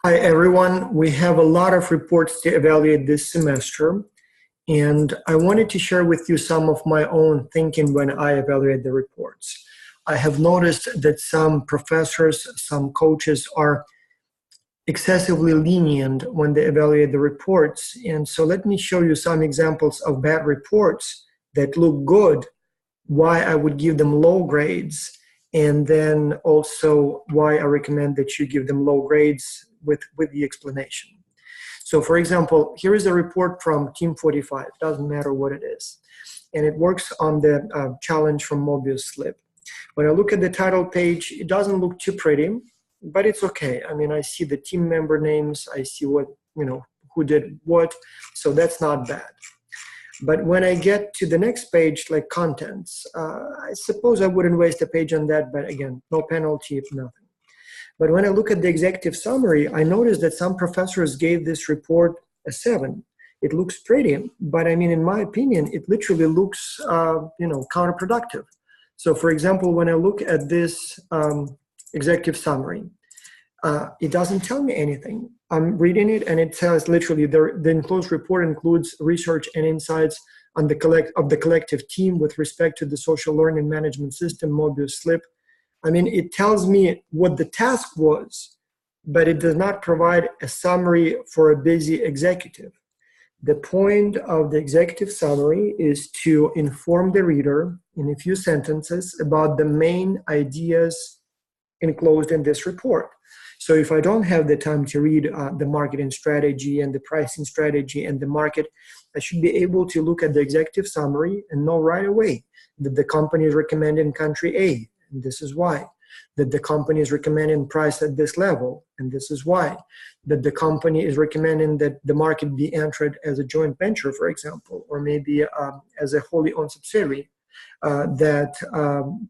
Hi, everyone. We have a lot of reports to evaluate this semester, and I wanted to share with you some of my own thinking when I evaluate the reports. I have noticed that some professors, some coaches are excessively lenient when they evaluate the reports. And so let me show you some examples of bad reports that look good, why I would give them low grades, and then also why I recommend that you give them low grades with the explanation. So for example, here is a report from Team 45, doesn't matter what it is. And it works on the challenge from Mobius slip. When I look at the title page, it doesn't look too pretty, but it's okay. I mean, I see the team member names, I see what, who did what, so that's not bad. But when I get to the next page, like contents, I suppose I wouldn't waste a page on that, but again, no penalty, nothing. But when I look at the executive summary, I notice that some professors gave this report a 7. It looks pretty, but I mean, in my opinion, it literally looks, counterproductive. So for example, when I look at this executive summary, it doesn't tell me anything. I'm reading it and it says literally the enclosed report includes research and insights on the collective team with respect to the social learning management system, Mobius slip. I mean, it tells me what the task was, but it does not provide a summary for a busy executive. The point of the executive summary is to inform the reader in a few sentences about the main ideas enclosed in this report. So if I don't have the time to read the marketing strategy and the pricing strategy and the market, I should be able to look at the executive summary and know right away that the company is recommending country A, and this is why. That the company is recommending price at this level, and this is why. That the company is recommending that the market be entered as a joint venture, for example, or maybe as a wholly owned subsidiary. That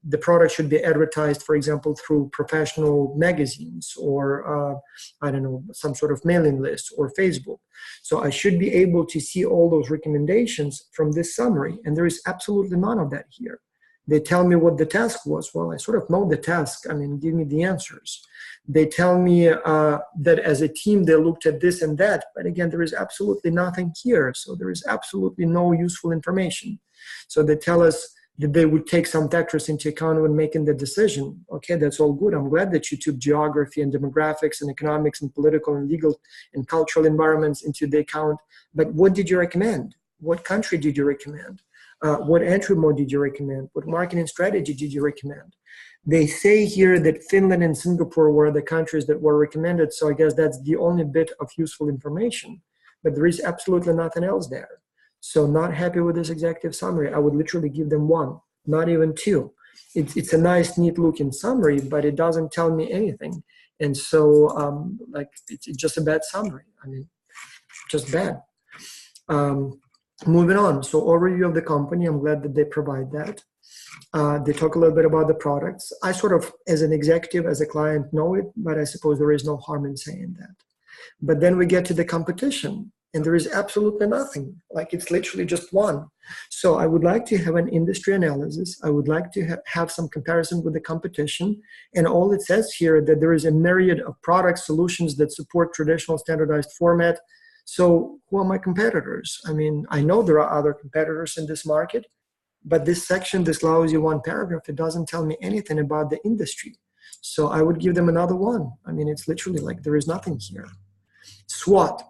the product should be advertised, for example, through professional magazines or, some sort of mailing list or Facebook. So I should be able to see all those recommendations from this summary, and there is absolutely none of that here. They tell me what the task was. Well, I sort of know the task. I mean, give me the answers. They tell me that as a team, they looked at this and that. But again, there is absolutely nothing here. So there is absolutely no useful information. So they tell us that they would take some factors into account when making the decision. Okay, that's all good. I'm glad that you took geography and demographics and economics and political and legal and cultural environments into the account. But what did you recommend? What country did you recommend? What entry mode did you recommend? What marketing strategy did you recommend? They say here that Finland and Singapore were the countries that were recommended, so I guess that's the only bit of useful information. But there is absolutely nothing else there. So not happy with this executive summary. I would literally give them 1, not even 2. It's a nice, neat-looking summary, but it doesn't tell me anything. And so, it's just a bad summary. I mean, just bad. Moving on, so overview of the company, I'm glad that they provide that. They talk a little bit about the products. I sort of, as an executive, as a client, know it, but I suppose there is no harm in saying that. But then we get to the competition, and there is absolutely nothing. Like, it's literally just 1. So I would like to have an industry analysis. I would like to have some comparison with the competition. And all it says here that there is a myriad of product solutions that support traditional standardized format. So who are my competitors? I mean, I know there are other competitors in this market, but this section, this lousy 1 paragraph, it doesn't tell me anything about the industry. So I would give them another 1. I mean, it's literally like there is nothing here. SWOT.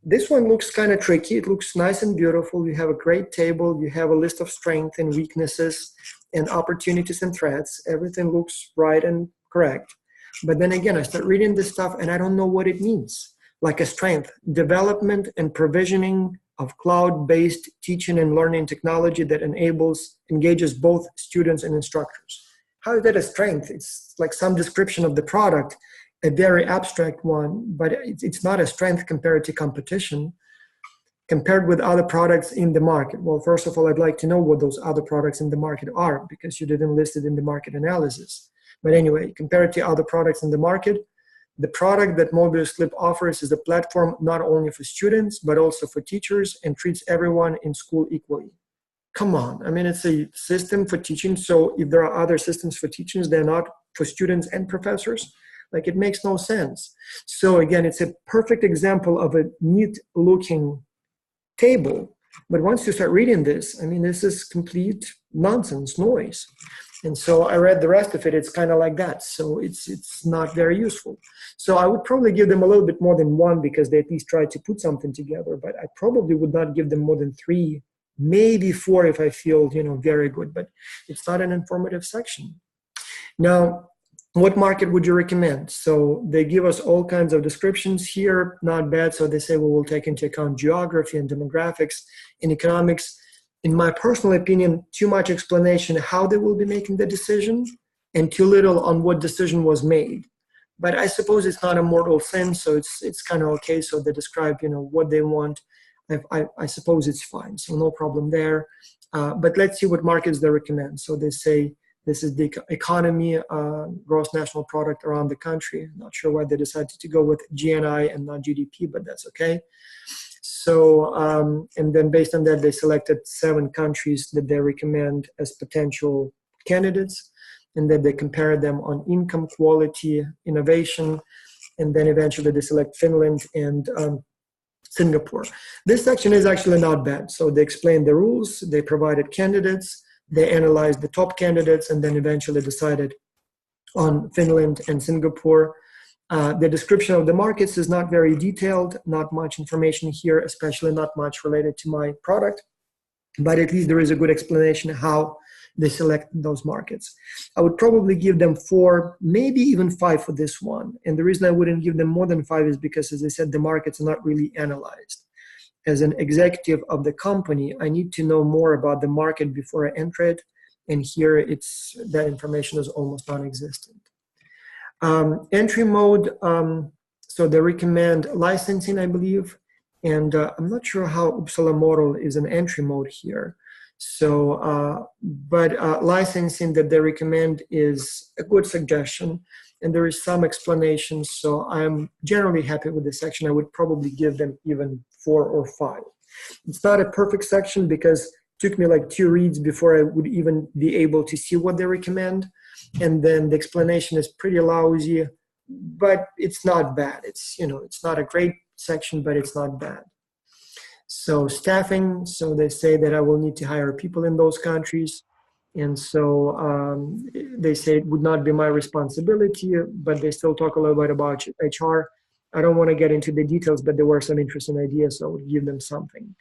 This one looks kind of tricky. It looks nice and beautiful. You have a great table. You have a list of strengths and weaknesses and opportunities and threats. Everything looks right and correct. But then again, I start reading this stuff and I don't know what it means. Like a strength, development and provisioning of cloud-based teaching and learning technology that engages both students and instructors. How is that a strength? It's like some description of the product, a very abstract one, but it's not a strength compared to competition, compared with other products in the market. Well, first of all, I'd like to know what those other products in the market are, because you didn't list it in the market analysis. But anyway, compared to other products in the market, the product that Mobius slip offers is a platform not only for students, but also for teachers, and treats everyone in school equally. Come on, I mean, it's a system for teaching. So if there are other systems for teaching, they're not for students and professors. Like, it makes no sense. So again, it's a perfect example of a neat looking table. But once you start reading this, I mean, this is complete nonsense, noise. And so I read the rest of it. It's kind of like that. So it's not very useful. So I would probably give them a little bit more than one, because they at least tried to put something together. But I probably would not give them more than 3, maybe 4 if I feel, very good. But it's not an informative section. Now, what market would you recommend? So they give us all kinds of descriptions here, not bad. So they say, well, we'll take into account geography and demographics and economics. In my personal opinion, too much explanation how they will be making the decision, and too little on what decision was made. But I suppose it's not a mortal sin, so it's kind of okay. So they describe, what they want. I suppose it's fine, so no problem there. But let's see what markets they recommend. So they say this is the economy, gross national product around the country. Not sure why they decided to go with GNI and not GDP, but that's okay. So, and then based on that, they selected 7 countries that they recommend as potential candidates, and then they compare them on income, quality, innovation, and then eventually they select Finland and Singapore. This section is actually not bad. So they explained the rules, they provided candidates, they analyzed the top candidates, and then eventually decided on Finland and Singapore. The description of the markets is not very detailed, not much information here, especially not much related to my product, but at least there is a good explanation how they select those markets. I would probably give them 4, maybe even 5 for this one. And the reason I wouldn't give them more than 5 is because, as I said, the markets are not really analyzed. As an executive of the company, I need to know more about the market before I enter it. And here that information is almost non-existent. Entry mode, so they recommend licensing, I believe, and I'm not sure how Uppsala model is an entry mode here. So, but licensing that they recommend is a good suggestion, and there is some explanation. So I'm generally happy with this section. I would probably give them even 4 or 5. It's not a perfect section because it took me like 2 reads before I would even be able to see what they recommend. And then the explanation is pretty lousy, but it's not bad. It's, it's not a great section, but it's not bad. So staffing, so they say that I will need to hire people in those countries. And so they say it would not be my responsibility, but they still talk a little bit about HR. I don't want to get into the details, but there were some interesting ideas, so I would give them something.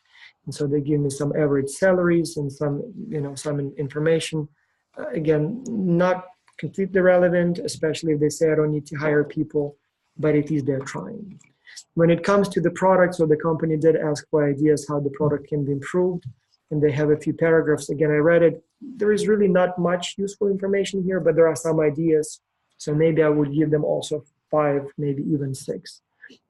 And so they give me some average salaries and some, some information. Again, not completely relevant, especially if they say I don't need to hire people, but at least they're trying. When it comes to the product, so the company did ask for ideas how the product can be improved, and they have a few paragraphs. Again, I read it. There is really not much useful information here, but there are some ideas. So maybe I would give them also 5, maybe even 6.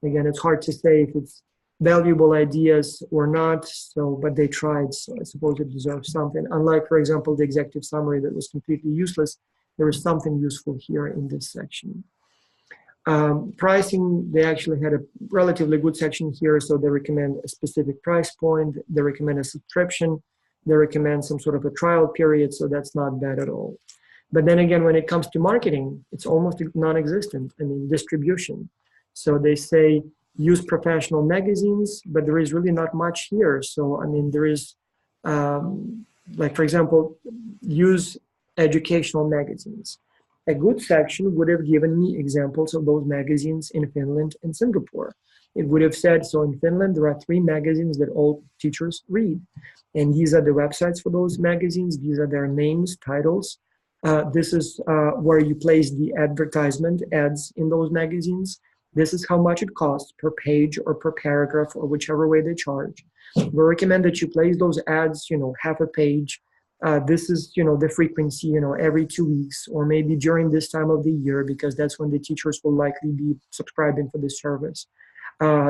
Again, it's hard to say if it's valuable ideas or not, so, but they tried, so I suppose it deserves something. Unlike, for example, the executive summary that was completely useless, there is something useful here in this section. Pricing, they actually had a relatively good section here, so they recommend a specific price point, they recommend a subscription, they recommend some sort of a trial period, so that's not bad at all. But then again, when it comes to marketing, it's almost non-existent. I mean, distribution. So they say use professional magazines, but there is really not much here. So, I mean, there is, like, for example, use educational magazines. A good section would have given me examples of those magazines in Finland and Singapore. It would have said, so in Finland, there are 3 magazines that all teachers read. And these are the websites for those magazines. These are their names, titles. This is where you place the advertisement ads in those magazines. This is how much it costs per page or per paragraph or whichever way they charge. We recommend that you place those ads, half a page. This is, the frequency, every 2 weeks or maybe during this time of the year, because that's when the teachers will likely be subscribing for this service.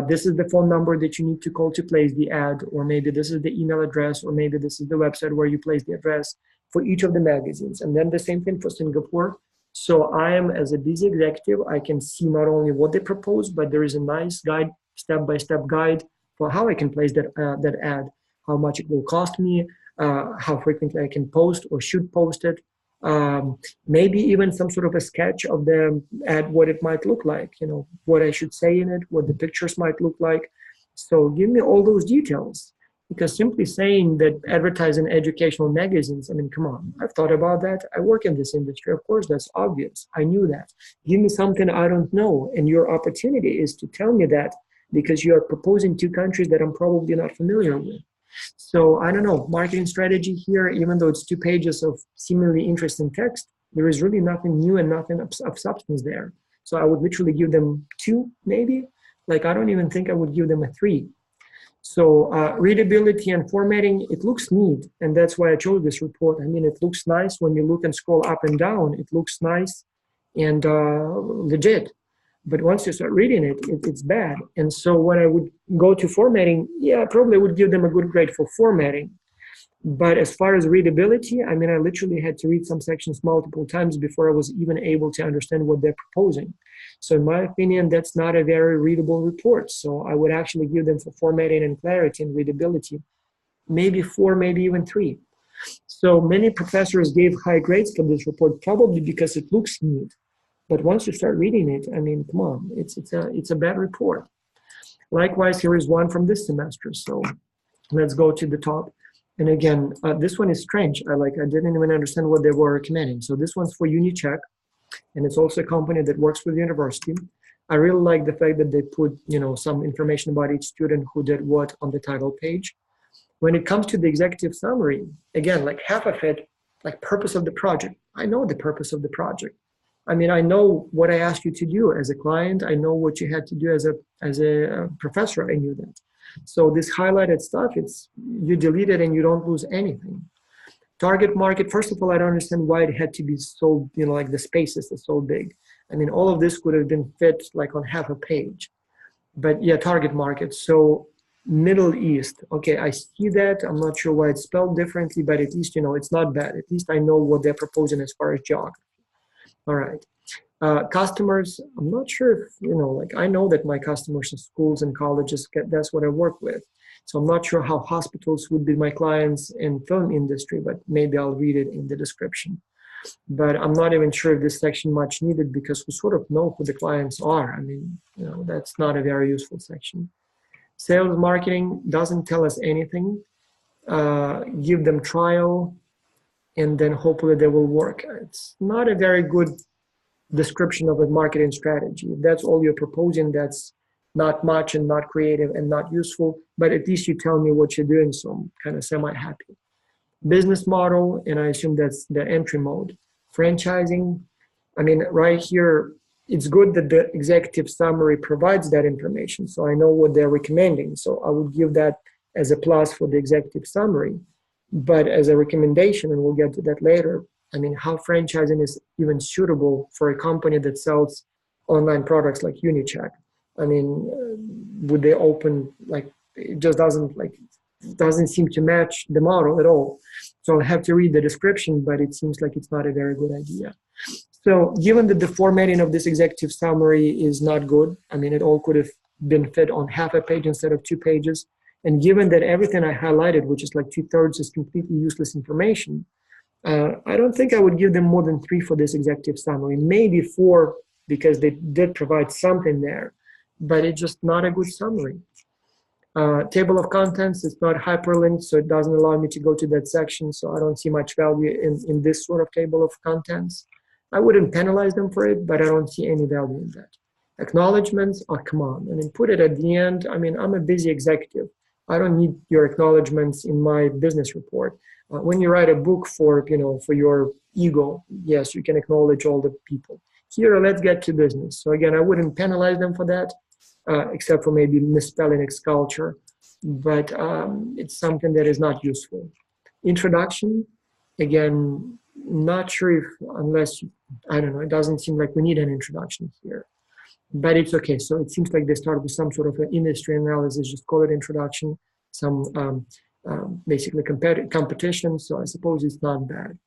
This is the phone number that you need to call to place the ad, or maybe this is the email address, or maybe this is the website where you place the address for each of the magazines. And then the same thing for Singapore. So I am, as a busy executive, I can see not only what they propose, but there is a nice guide, step-by-step guide for how I can place that ad, how much it will cost me, how frequently I can post or should post it, maybe even some sort of a sketch of the ad, what it might look like, what I should say in it, what the pictures might look like. So give me all those details, because simply saying that advertising educational magazines, I mean, come on, I've thought about that. I work in this industry. Of course, that's obvious. I knew that. Give me something I don't know. And your opportunity is to tell me that, because you are proposing two countries that I'm probably not familiar with. So I don't know, marketing strategy here, even though it's 2 pages of seemingly interesting text, there is really nothing new and nothing of substance there. So I would literally give them 2, maybe. Like, I don't even think I would give them a 3. So readability and formatting, it looks neat. And that's why I chose this report. I mean, it looks nice when you look and scroll up and down. It looks nice and legit. But once you start reading it, it's bad. And so when I would go to formatting, yeah, I probably would give them a good grade for formatting. But as far as readability, I mean, I literally had to read some sections multiple times before I was even able to understand what they're proposing. So in my opinion, that's not a very readable report. So I would actually give them for formatting and clarity and readability, maybe 4, maybe even 3. So many professors gave high grades for this report, probably because it looks neat. But once you start reading it, I mean, come on, it's a bad report. Likewise, here is one from this semester. So let's go to the top. And again, this one is strange. I didn't even understand what they were recommending. So this one's for UniCheck, and it's also a company that works with the university. I really like the fact that they put, some information about each student who did what on the title page. When it comes to the executive summary, again, like half of it, like purpose of the project. I know the purpose of the project. I mean, I know what I asked you to do as a client. I know what you had to do as a professor. I knew that. So this highlighted stuff, you delete it and you don't lose anything. Target market, first of all, I don't understand why it had to be so, like the spaces are so big. I mean, all of this could have been fit like on half a page. But yeah, target market. So Middle East. Okay, I see that. I'm not sure why it's spelled differently, but at least, it's not bad. At least I know what they're proposing as far as geography. All right. Customers, I'm not sure if, I know that my customers are schools and colleges, that's what I work with. So I'm not sure how hospitals would be my clients in film industry, but maybe I'll read it in the description. But I'm not even sure if this section much needed, because we sort of know who the clients are. I mean, that's not a very useful section. Sales marketing doesn't tell us anything. Give them trial, and then hopefully they will work. It's not a very good description of a marketing strategy. If that's all you're proposing, that's not much and not creative and not useful, but at least you tell me what you're doing, so I'm kind of semi-happy. Business model, and I assume that's the entry mode. Franchising, I mean, right here, it's good that the executive summary provides that information, so I know what they're recommending. So I would give that as a plus for the executive summary. But as a recommendation, and we'll get to that later, I mean, how franchising is even suitable for a company that sells online products like UniCheck. I mean, would they open, it just doesn't seem to match the model at all. So I'll have to read the description, but it seems like it's not a very good idea. So given that the formatting of this executive summary is not good, I mean, it all could have been fit on half a page instead of 2 pages. And given that everything I highlighted, which is like 2/3, is completely useless information, I don't think I would give them more than 3 for this executive summary, maybe 4, because they did provide something there, but it's just not a good summary. Table of contents is not hyperlinked, so it doesn't allow me to go to that section, so I don't see much value in this sort of table of contents. I wouldn't penalize them for it, but I don't see any value in that. Acknowledgements, oh, come on, I mean, put it at the end. I mean, I'm a busy executive. I don't need your acknowledgements in my business report. When you write a book for your ego, yes, you can acknowledge all the people. Here, let's get to business. So again, I wouldn't penalize them for that, except for maybe misspelling Xculture, but it's something that is not useful. Introduction, again, not sure if, unless, I don't know, it doesn't seem like we need an introduction here. But it's okay. So it seems like they started with some sort of an industry analysis, just call it introduction, some basically competition. So I suppose it's not bad.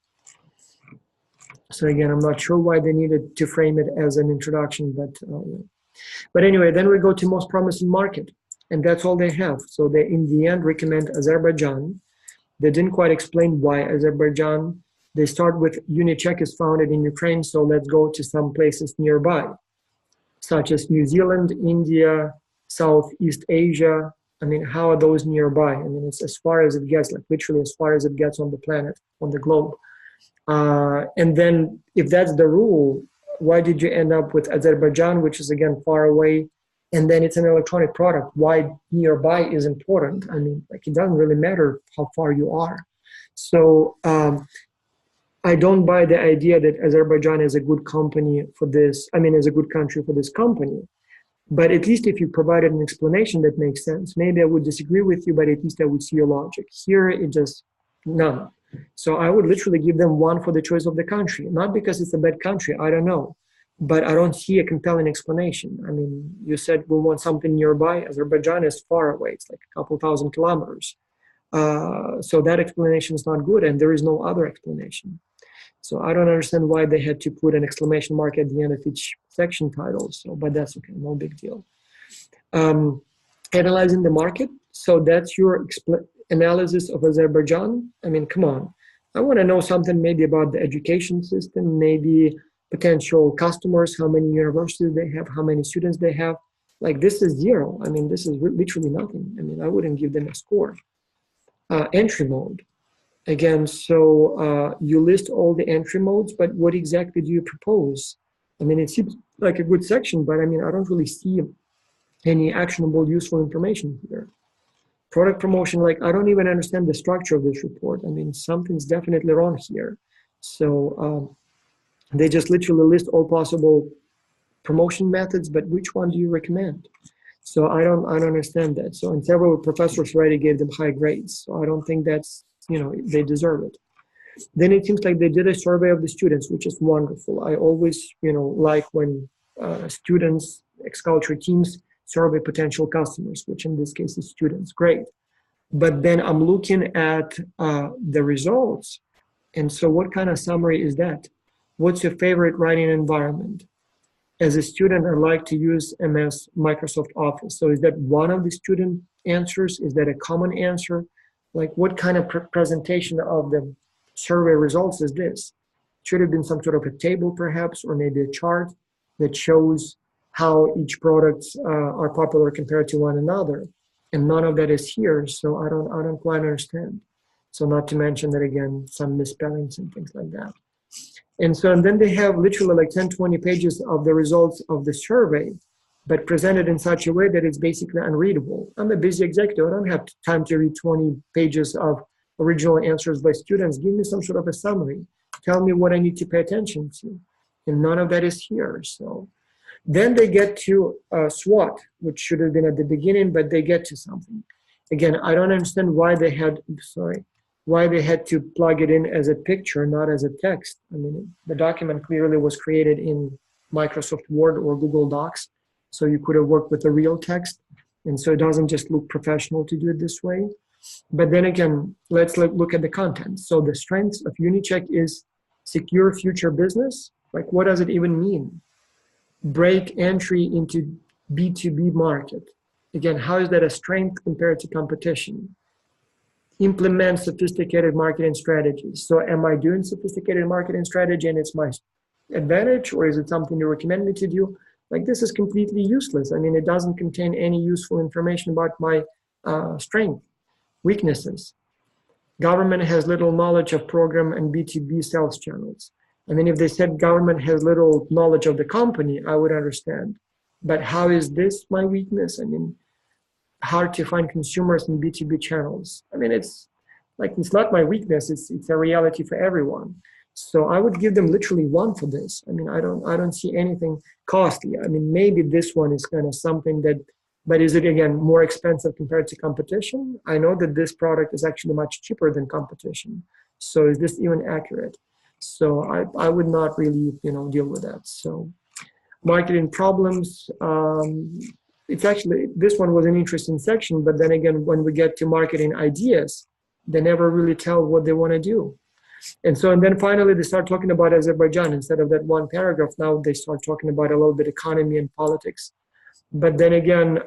So again, I'm not sure why they needed to frame it as an introduction, but anyway, then we go to most promising market, and that's all they have. So they, in the end, recommend Azerbaijan. They didn't quite explain why Azerbaijan, They start with Unicheck is founded in Ukraine, so let's go to some places nearby, such as New Zealand, India, Southeast Asia. I mean, how are those nearby? I mean, it's as far as it gets, like literally as far as it gets on the planet, on the globe. And then if that's the rule, why did you end up with Azerbaijan, which is again far away? And then it's an electronic product. Why nearby is important? I mean, like it doesn't really matter how far you are. So I don't buy the idea that Azerbaijan is a good company for this. I mean, is a good country for this company. But at least if you provided an explanation that makes sense, maybe I would disagree with you, but at least I would see your logic. Here, it just none. So I would literally give them 1 for the choice of the country, not because it's a bad country, I don't know, but I don't see a compelling explanation. I mean, you said we want something nearby. Azerbaijan is far away. It's like a couple thousand kilometers. So that explanation is not good, and there is no other explanation. So I don't understand why they had to put an exclamation mark at the end of each section title. So, but that's okay, no big deal. Analyzing the market. So that's your analysis of Azerbaijan. I mean, come on. I want to know something maybe about the education system, maybe potential customers, how many universities they have, how many students they have. Like this is 0. I mean, this is literally nothing. I mean, I wouldn't give them a score. Entry mode. Again, so you list all the entry modes, but what exactly do you propose? I mean, it seems like a good section, but I mean, I don't really see any actionable, useful information here. Product promotion, like I don't even understand the structure of this report. I mean, something's definitely wrong here. So they just literally list all possible promotion methods, but which one do you recommend? So I don't understand that. So, and several professors already gave them high grades. So I don't think that's, you know, they deserve it. Then it seems like they did a survey of the students, which is wonderful. I always, you know, like when students, ex-culture teams survey potential customers, which in this case is students, great. But then I'm looking at the results. And so what kind of summary is that? What's your favorite writing environment? As a student, I like to use MS Microsoft Office. So is that one of the student answers? Is that a common answer? Like what kind of presentation of the survey results is this? Should have been some sort of a table perhaps, or maybe a chart that shows how each products are popular compared to one another. And none of that is here, so I don't quite understand. So not to mention that again, some misspellings and things like that. And so, and then they have literally like 10, 20 pages of the results of the survey, but presented in such a way that it's basically unreadable. I'm a busy executive. I don't have time to read 20 pages of original answers by students. Give me some sort of a summary. Tell me what I need to pay attention to. And none of that is here. So then they get to SWOT, which should have been at the beginning, but they get to something. Again, I don't understand why they had, why they had to plug it in as a picture, not as a text. I mean, the document clearly was created in Microsoft Word or Google Docs. So you could have worked with a real text. And so it doesn't just look professional to do it this way. But then again, let's look at the content. So the strengths of Unicheck is secure future business. Like, what does it even mean? Break entry into B2B market. Again, how is that a strength compared to competition? Implement sophisticated marketing strategies. So am I doing sophisticated marketing strategy and it's my advantage, or is it something you recommend me to do? Like, this is completely useless. I mean, it doesn't contain any useful information about my strength, weaknesses. Government has little knowledge of program and B2B sales channels. I mean, if they said government has little knowledge of the company, I would understand. But how is this my weakness? I mean, hard to find consumers in B2B channels. I mean, it's like, it's not my weakness, it's a reality for everyone. So I would give them literally 1 for this. I mean, I don't see anything costly. I mean, maybe this one is kind of something that, but is it again more expensive compared to competition? I know that this product is actually much cheaper than competition. So is this even accurate? So I would not really, you know, deal with that. So marketing problems, it's actually, this one was an interesting section, but then again, when we get to marketing ideas, they never really tell what they want to do. And so, and then finally they start talking about Azerbaijan. Instead of that 1 paragraph, now they start talking about a little bit economy and politics. But then again,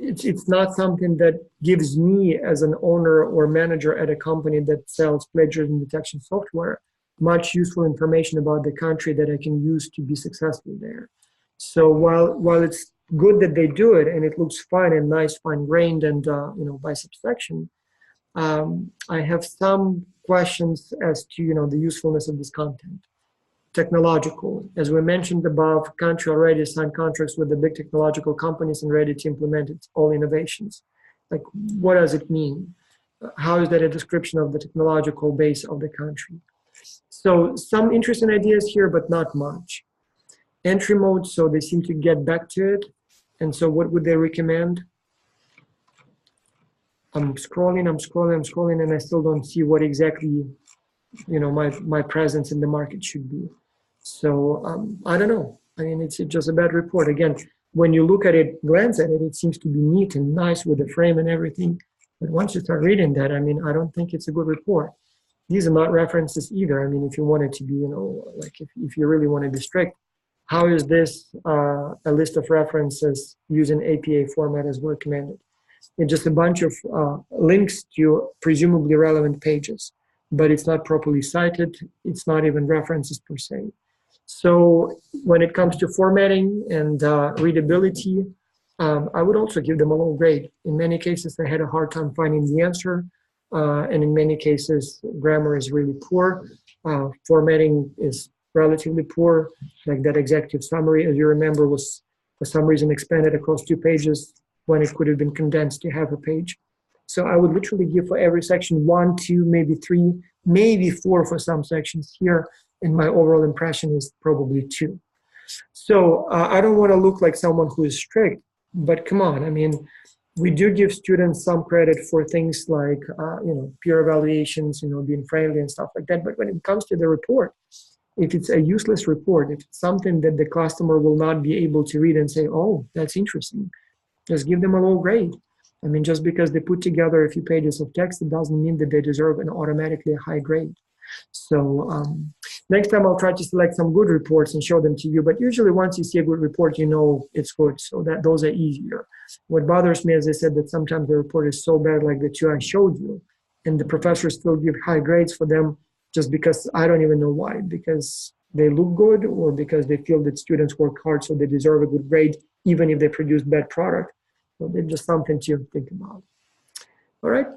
it's not something that gives me as an owner or manager at a company that sells plagiarism detection software much useful information about the country that I can use to be successful there. So while it's good that they do it and it looks fine and nice, fine grained, and by subsection, I have some questions as to the usefulness of this content. Technological, as we mentioned above, country already signed contracts with the big technological companies and ready to implement its all innovations. Like, what does it mean? How is that a description of the technological base of the country? So some interesting ideas here, but not much. Entry mode, so they seem to get back to it. And so what would they recommend? I'm scrolling, and I still don't see what exactly my presence in the market should be. So I don't know. I mean, it's just a bad report. Again, when you look at it, glance at it, it seems to be neat and nice with the frame and everything. But once you start reading that, I mean, I don't think it's a good report. These are not references either. I mean, if you want it to be, like if you really want to be strict, how is this a list of references using APA format as recommended? It's just a bunch of links to presumably relevant pages, but it's not properly cited. It's not even references per se. So when it comes to formatting and readability, I would also give them a low grade. In many cases, I had a hard time finding the answer. And in many cases, grammar is really poor. Formatting is relatively poor. Like that executive summary, as you remember, was for some reason expanded across 2 pages when it could have been condensed to half a page. So I would literally give for every section 1, 2, maybe 3, maybe 4 for some sections here. And my overall impression is probably 2. So I don't want to look like someone who is strict, but come on, I mean, we do give students some credit for things like, peer evaluations, being friendly and stuff like that. But when it comes to the report, if it's a useless report, if it's something that the customer will not be able to read and say, oh, that's interesting, just give them a low grade. I mean, just because they put together a few pages of text, it doesn't mean that they deserve an automatically high grade. So next time I'll try to select some good reports and show them to you. But usually once you see a good report, it's good. So that those are easier. What bothers me, as I said, that sometimes the report is so bad, like the 2 I showed you, and the professors still give high grades for them just because I don't even know why. Because they look good or because they feel that students work hard so they deserve a good grade, even if they produce bad product. So it's just something to think about. All right.